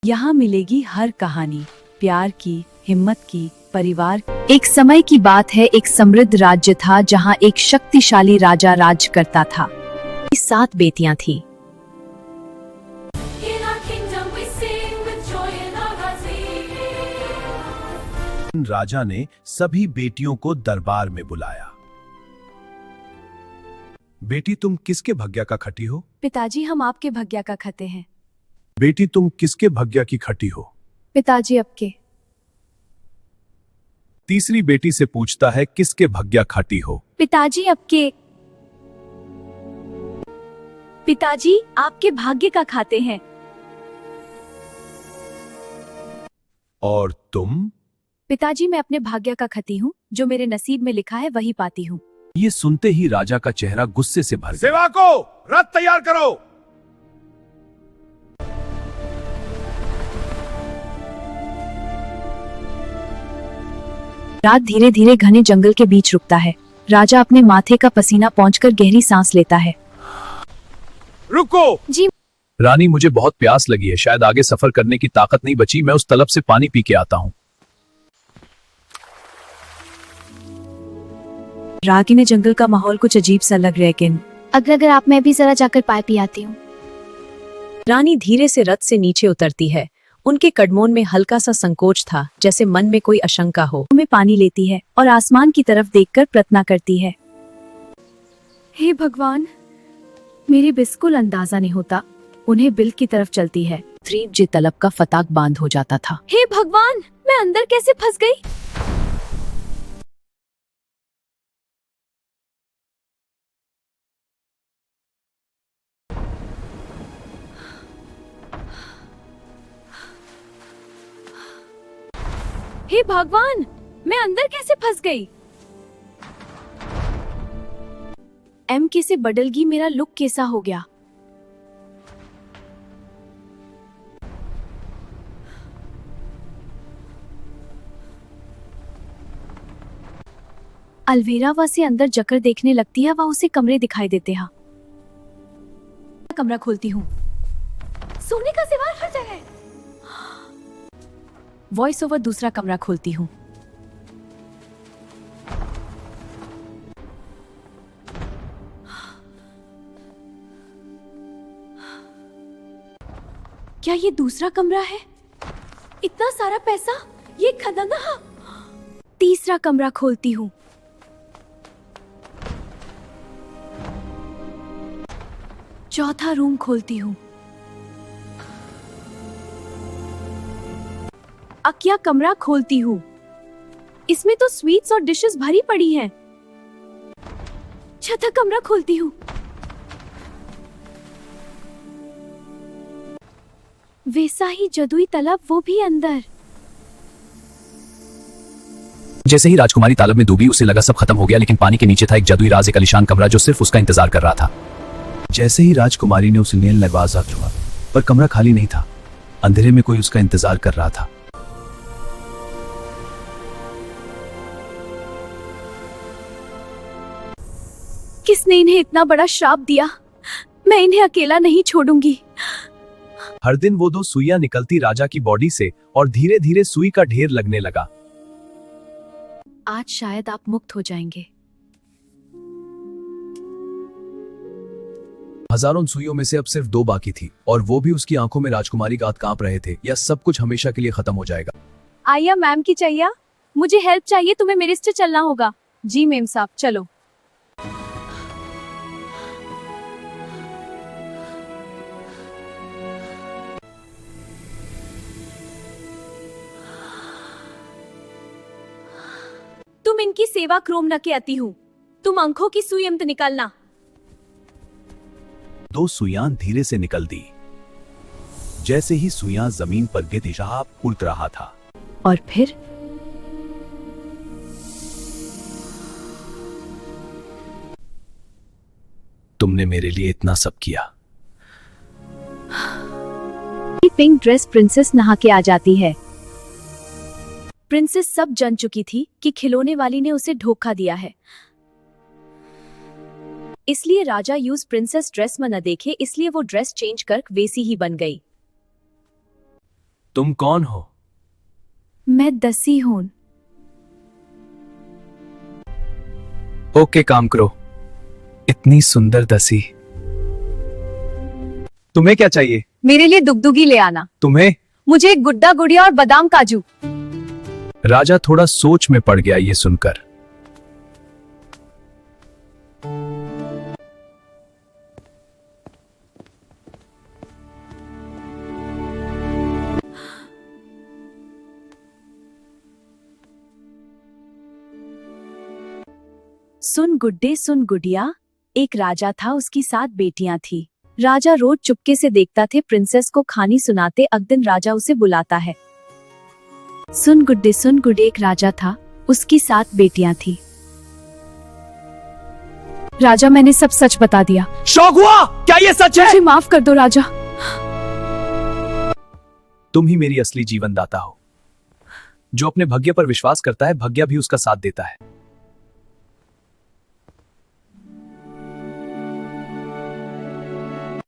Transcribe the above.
यहाँ मिलेगी हर कहानी, प्यार की, हिम्मत की, परिवार। एक समय की बात है, एक समृद्ध राज्य था जहाँ एक शक्तिशाली राजा राज करता था। 7 बेटियां थी। राजा ने सभी बेटियों को दरबार में बुलाया। बेटी, तुम किसके भाग्य का खटी हो? पिताजी, हम आपके भाग्य का खते हैं। बेटी, तुम किसके भाग्य की खटी हो? पिताजी, आपके। तीसरी बेटी से पूछता है, किसके भाग्य खाटी हो? पिताजी, आपके। पिताजी, आपके भाग्य का खाते हैं। और तुम? पिताजी, मैं अपने भाग्य का खती हूँ, जो मेरे नसीब में लिखा है वही पाती हूँ। ये सुनते ही राजा का चेहरा गुस्से से भर गया। सेवा को रथ तैयार करो। रात धीरे धीरे घने जंगल के बीच रुकता है। राजा अपने माथे का पसीना पोंछकर गहरी सांस लेता है। रुको। जी। रानी, मुझे बहुत प्यास लगी है, शायद आगे सफर करने की ताकत नहीं बची, मैं उस तलब से पानी पी के आता हूँ। रागी ने जंगल का माहौल कुछ अजीब सा लग रहा है। अगर आप, मैं भी जरा जाकर पानी पी आती हूँ। रानी धीरे से रथ से नीचे उतरती है। उनके कदमों में हल्का सा संकोच था, जैसे मन में कोई आशंका हो। में पानी लेती है और आसमान की तरफ देखकर प्रार्थना करती है। हे भगवान, मेरे बिल्कुल अंदाजा नहीं होता। उन्हें बिल की तरफ चलती है। त्रीब जे तलब का फताक बांध हो जाता था। हे भगवान, मैं अंदर कैसे फंस गई? हे भगवान, मैं अंदर कैसे फंस गई? एम कैसे बदलगी, मेरा लुक कैसा हो गया? अलवेरा वह से अंदर जकर देखने लगती है। वह उसे कमरे दिखाई देते हैं। कमरा खोलती हूँ। सोने का सिवार हर जगह है। वॉइस ओवर दूसरा कमरा खोलती हूँ। क्या ये दूसरा कमरा है? इतना सारा पैसा, ये खजाना। तीसरा कमरा खोलती हूँ। चौथा रूम खोलती हूँ। अकिया कमरा खोलती हूँ। इसमें तो स्वीट्स और डिशेस भरी पड़ी हैं। छठा कमरा खोलती हूँ। वैसा ही जदुई तलब, वो भी अंदर। जैसे ही राजकुमारी तालब में डूबी, उसे लगा सब खत्म हो गया, लेकिन पानी के नीचे था एक जादुई राज, एक आलीशान कमरा जो सिर्फ उसका इंतजार कर रहा था। जैसे ही राजकुमारी ने उसे नेल नवाजा छुआ, पर कमरा खाली नहीं था। अंधेरे में कोई उसका इंतजार कर रहा था। किसने इन्हें इतना बड़ा श्राप दिया? मैं इन्हें अकेला नहीं छोड़ूंगी। हर दिन वो 2 सुइयां निकलती राजा की बॉडी से और धीरे धीरे सुई का ढेर लगने लगा। आज शायद आप मुक्त हो जाएंगे। हजारों सुइयों में से अब सिर्फ 2 बाकी थी, और वो भी उसकी आंखों में राजकुमारी का हाथ कांप रहे थे। यह सब कुछ हमेशा के लिए खत्म हो जाएगा। आइया मैम की चाहिए, मुझे हेल्प चाहिए, तुम्हें मेरे से चलना होगा। जी मेम साहब, चलो। तुम इनकी सेवा क्रोम न के आती हूँ। तुम आंखों की सुई अम्त निकालना। 2 सुइयां धीरे से निकल दी। जैसे ही सुइयां जमीन पर गिरी, शहाब उल्ट रहा था। और फिर तुमने मेरे लिए इतना सब किया। पिंक ड्रेस प्रिंसेस नहा के आ जाती है। प्रिंसेस सब जान चुकी थी कि खिलौने वाली ने उसे धोखा दिया है। इसलिए राजा यूज प्रिंसेस ड्रेस में न देखे, इसलिए वो ड्रेस चेंज कर वैसी ही बन गई। तुम कौन हो? मैं दसी हूं। ओके, काम करो। इतनी सुंदर दसी। तुम्हें क्या चाहिए? मेरे लिए दुगदुगी ले आना। तुम्हें? मुझे एक गुड्डा गुड़िया और बादाम काजू। राजा थोड़ा सोच में पड़ गया ये सुनकर। सुन गुड्डे सुन गुड़िया, एक राजा था, उसकी 7 बेटियां थी। राजा रोज चुपके से देखता थे प्रिंसेस को कहानी सुनाते। एक दिन राजा उसे बुलाता है। सुन गुड्डे, एक राजा था, उसकी 7 बेटियां थी। राजा, मैंने सब सच बता दिया। शौक हुआ? क्या ये सच है? मुझे माफ कर दो राजा। तुम ही मेरी असली जीवन दाता हो। जो अपने भाग्य पर विश्वास करता है, भाग्य भी उसका साथ देता है।